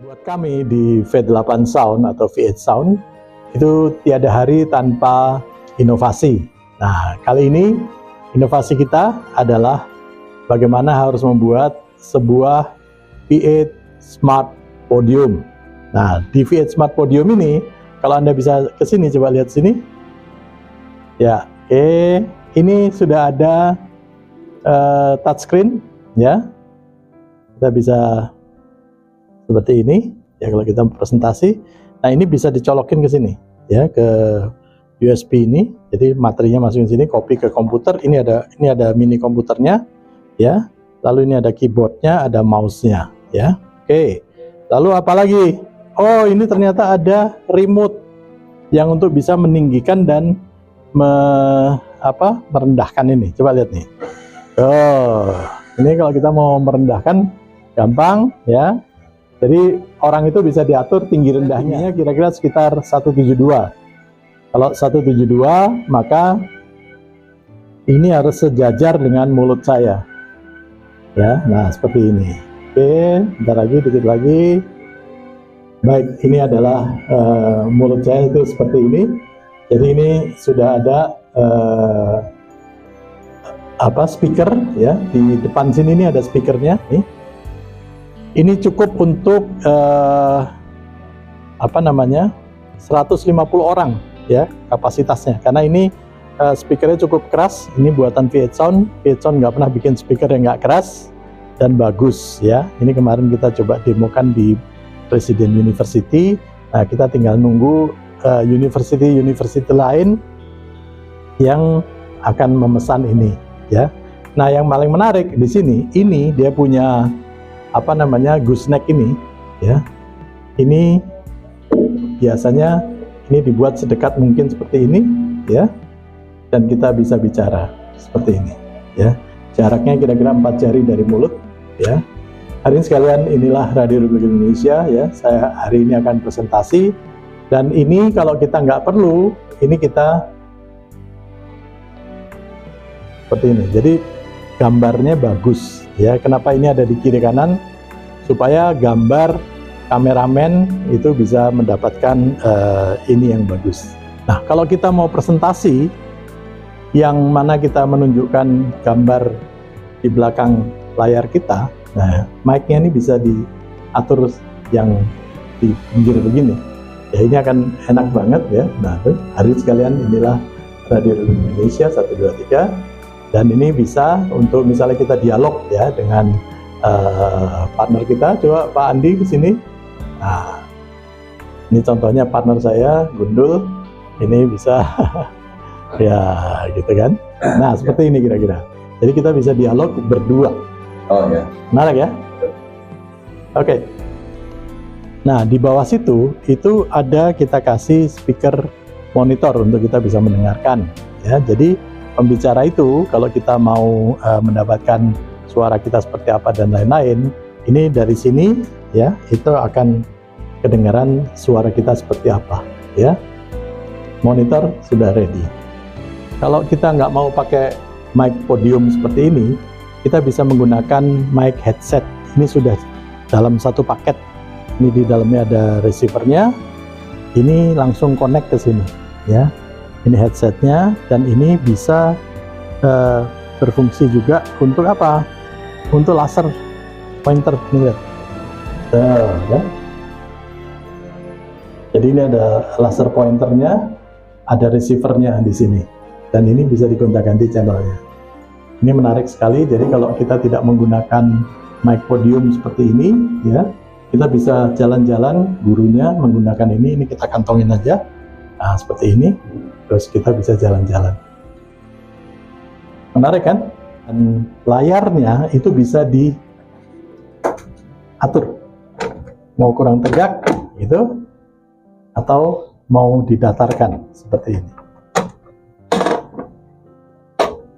Buat kami di V8 Sound atau V8 Sound itu tiada hari tanpa inovasi. Nah, kali ini inovasi kita adalah bagaimana harus membuat sebuah V8 Smart Podium. Nah, di V8 Smart Podium ini, kalau Anda bisa ke sini, coba lihat sini. Ya, oke. Ini sudah ada touchscreen, ya. Kita bisa seperti ini ya kalau kita presentasi. Nah, ini bisa dicolokin ke sini ya, ke USB ini. Jadi materinya masukin sini, copy ke komputer. Ini ada mini komputernya ya. Lalu ini ada keyboardnya, ada mouse-nya ya. Oke. Lalu apa lagi? Oh, ini ternyata ada remote yang untuk bisa meninggikan dan merendahkan ini. Coba lihat nih. Oh, ini kalau kita mau merendahkan gampang ya. Jadi orang itu bisa diatur tinggi rendahnya kira-kira sekitar 172. Kalau 172 maka ini harus sejajar dengan mulut saya. Ya, nah seperti ini. Oke, bentar lagi, dikit lagi. Baik, ini adalah mulut saya itu seperti ini. Jadi ini sudah ada speaker ya, di depan sini ini ada speakernya nih. Ini cukup untuk 150 orang ya kapasitasnya, karena ini speakernya cukup keras. Ini buatan V8 Sound. V8 Sound nggak pernah bikin speaker yang nggak keras dan bagus ya. Ini kemarin kita coba demokan di Presiden University. Nah, kita tinggal nunggu university lain yang akan memesan ini ya. Nah, yang paling menarik di sini, ini dia punya gooseneck ini ya. Ini biasanya ini dibuat sedekat mungkin seperti ini ya, dan kita bisa bicara seperti ini ya. Jaraknya kira-kira 4 jari dari mulut ya. Hari ini sekalian, inilah Radio Republik Indonesia ya. Saya hari ini akan presentasi, dan ini kalau kita nggak perlu, ini kita seperti ini. Jadi gambarnya bagus ya. Kenapa ini ada di kiri kanan? Supaya gambar kameramen itu bisa mendapatkan ini yang bagus. Nah, kalau kita mau presentasi yang mana kita menunjukkan gambar di belakang layar kita, nah mic-nya ini bisa diatur yang di pinggir begini ya. Ini akan enak banget ya. Nah, hari sekalian, inilah Radio Republik Indonesia 123, dan ini bisa untuk misalnya kita dialog ya dengan partner kita. Coba Pak Andi ke sini. Nah, ini contohnya partner saya, Gundul. Ini bisa ya gitu kan. Nah, seperti ini kira-kira. Jadi kita bisa dialog berdua. Oh ya. Menarik ya? Oke. Nah, di bawah situ itu ada kita kasih speaker monitor untuk kita bisa mendengarkan ya. Jadi pembicara itu kalau kita mau mendapatkan suara kita seperti apa dan lain-lain, ini dari sini ya, itu akan kedengaran suara kita seperti apa ya. Monitor sudah ready. Kalau kita nggak mau pakai mic podium seperti ini, kita bisa menggunakan mic headset. Ini sudah dalam satu paket. Ini di dalamnya ada receivernya. Ini langsung connect ke sini ya. Ini headsetnya, dan ini bisa berfungsi juga untuk apa? Untuk laser pointer nih, lihat. Ya. Jadi ini ada laser pointernya, ada receivernya di sini, dan ini bisa digonta-ganti channelnya. Ini menarik sekali. Jadi kalau kita tidak menggunakan mic podium seperti ini ya, kita bisa jalan-jalan, gurunya menggunakan ini kita kantongin aja. Nah, seperti ini, terus kita bisa jalan-jalan. Menarik kan? Dan layarnya itu bisa diatur, mau kurang tegak gitu, atau mau didatarkan seperti ini.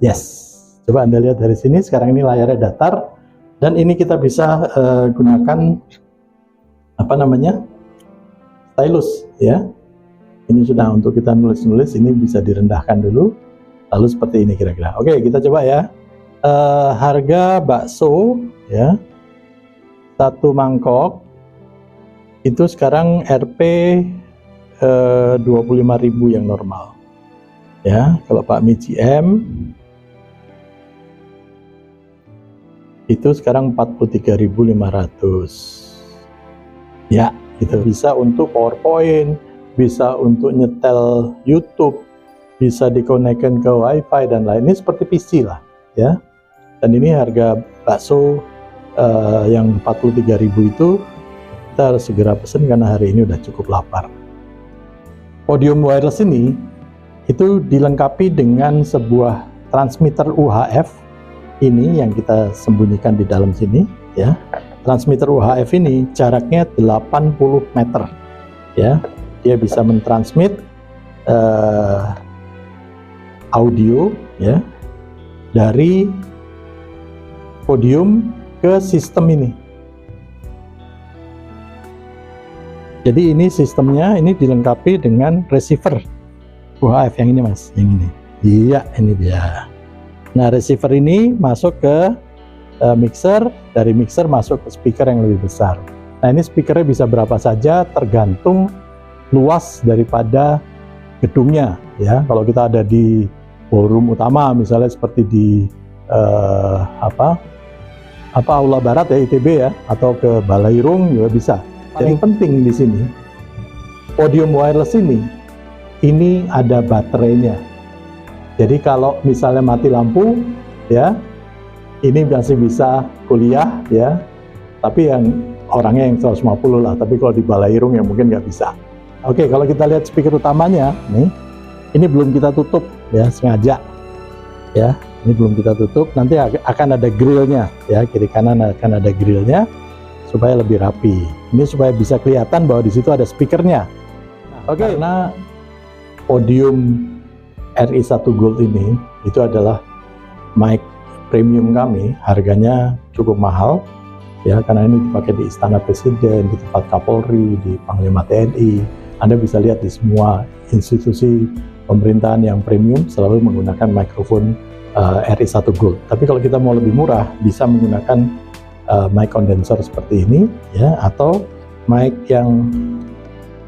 Yes, coba Anda lihat dari sini. Sekarang ini layarnya datar, dan ini kita bisa gunakan stylus ya. Ini sudah untuk kita nulis-nulis. Ini bisa direndahkan dulu, lalu seperti ini kira-kira. Oke, kita coba ya. Harga bakso ya, 1 mangkok itu sekarang Rp 25.000 yang normal. Ya, kalau Pak MIGM itu sekarang 43.500. Ya, itu bisa untuk PowerPoint, bisa untuk nyetel YouTube, bisa dikonekkan ke WiFi dan lainnya seperti PC lah, ya. Dan ini harga bakso yang 43.000 itu kita harus segera pesen karena hari ini udah cukup lapar. Podium wireless ini itu dilengkapi dengan sebuah transmitter UHF ini yang kita sembunyikan di dalam sini, ya. Transmitter UHF ini jaraknya 80 meter, ya. Dia bisa mentransmit audio, ya, dari podium ke sistem ini. Jadi ini sistemnya ini dilengkapi dengan receiver UHF yang ini, Mas, yang ini. Iya, ini dia. Nah, receiver ini masuk ke mixer, dari mixer masuk ke speaker yang lebih besar. Nah, ini speakernya bisa berapa saja tergantung luas daripada gedungnya, ya. Kalau kita ada di ballroom utama misalnya seperti di Aula Barat ya, ITB ya, atau ke Balairung juga bisa. Paling penting di sini podium wireless ini ada baterainya. Jadi kalau misalnya mati lampu, ya, ini masih bisa kuliah, ya. Tapi yang orangnya yang 150 lah. Tapi kalau di Balairung ya mungkin nggak bisa. Oke, kalau kita lihat speaker utamanya, nih, ini belum kita tutup, ya, sengaja, ya. Ini belum kita tutup. Nanti akan ada grillnya, ya, kiri kanan akan ada grillnya supaya lebih rapi. Ini supaya bisa kelihatan bahwa di situ ada speakernya. Oke, karena podium RI1 Gold ini itu adalah mic premium kami, harganya cukup mahal, ya, karena ini dipakai di Istana Presiden, di tempat Kapolri, di Panglima TNI. Anda bisa lihat di semua institusi pemerintahan yang premium selalu menggunakan mikrofon RI1 Gold. Tapi kalau kita mau lebih murah, bisa menggunakan mic condenser seperti ini, ya, atau mic yang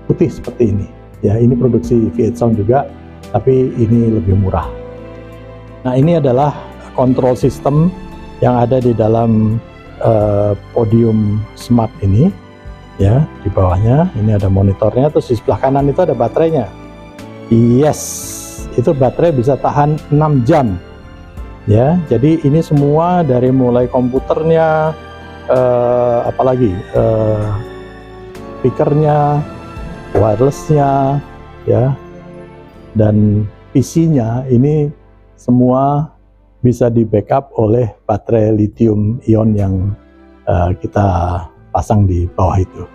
putih seperti ini. Ya, ini produksi V8 Sound juga, tapi ini lebih murah. Nah, ini adalah control system yang ada di dalam podium smart ini, ya. Di bawahnya ini ada monitornya, terus di sebelah kanan itu ada baterainya. Yes, itu baterai bisa tahan 6 jam. Ya, jadi ini semua dari mulai komputernya, apalagi speakernya, wirelessnya, ya, dan PC-nya ini semua bisa di backup oleh baterai lithium ion yang kita pasang di bawah itu.